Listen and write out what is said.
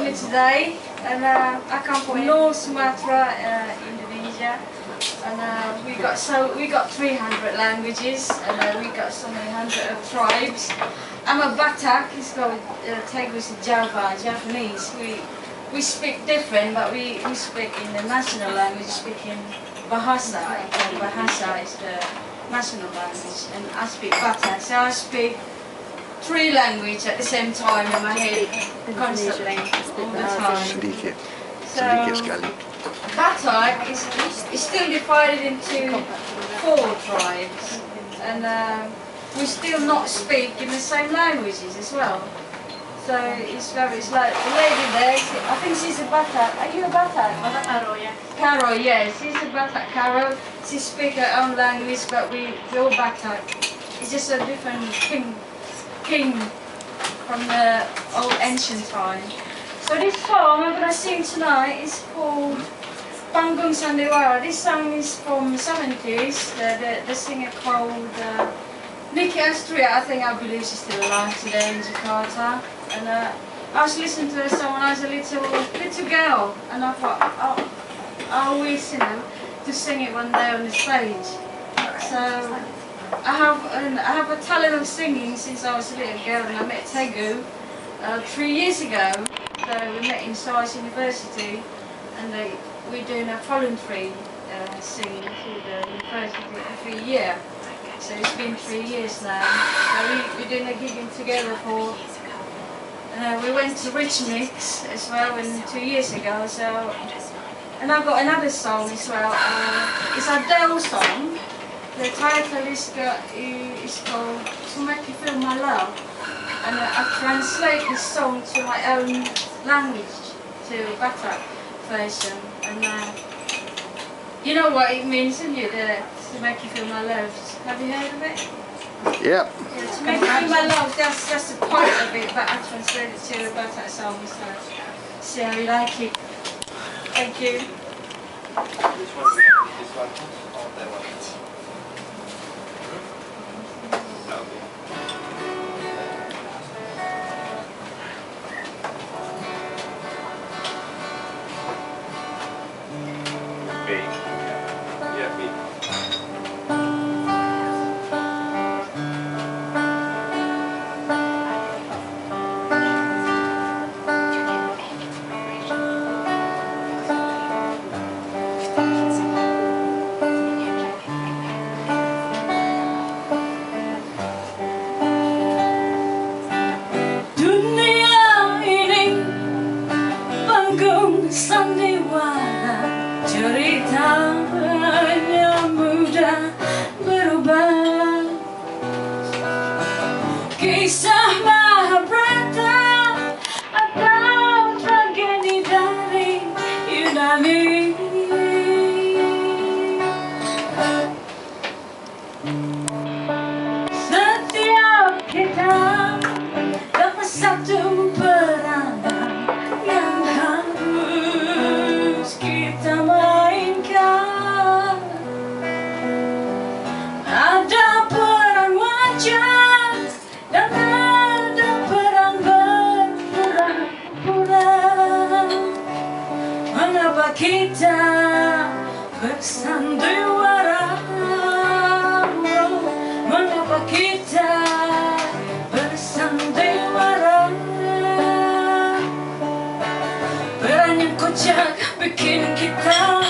got me today, and I come from North Sumatra, Indonesia, and we got 300 languages, and we got so many hundred of tribes. I'm a Batak. It's called Teguh Java, Japanese. We speak different, but we speak in the national language. Speaking Bahasa. Bahasa is the national language, and I speak Batak. So I speak 3 languages at the same time in my head, constantly, all the time. Sedikit So sekali. Batak is still divided into 4 tribes, and we still not speak in the same languages as well. So it's like the lady there. I think she's a Batak. Are you a Batak? Batak Karo, yeah. Karo, yes, she's a Batak Karo. She speaks her own language, but we're all Batak. It's just a different king from the old ancient time. So this song I'm gonna sing tonight is called Panggung Sandiwara. This song is from the 70s. The singer called I believe she's still alive today in Jakarta. And I was listening to her song when I was a little girl, and I thought I always, to sing it one day on the stage. So I have a talent of singing since I was a little girl, and I met Teguh 3 years ago. So we met in SARS University, and we're doing a voluntary singing through the university every year. So it's been 3 years now. So we're doing a gigging together for. We went to Rich Mix as well 2 years ago. So, and I've got another song as well. It's an Adele song. The title is called "To Make You Feel My Love," and I translate this song to my own language, to Batak version. And you know what it means, don't you? To make you feel my love. Have you heard of it? Yep. Yeah, to make you feel my love, that's a part of it, but I translated it to a Batak song, so see how you like it. Thank you. This one? Oh, that one. Sandiwara, ceritanya mudah berubah. Kisah Mahabharata atau tragedi dari Yunani. Setiap kita dapat satu peranan yang harus kita mainkan. Ada peran wajah dan ada peran berpura-pura. Mengapa kita bersandiwara? Mengapa kita bersandiwara? Peran yang kocak bikin kita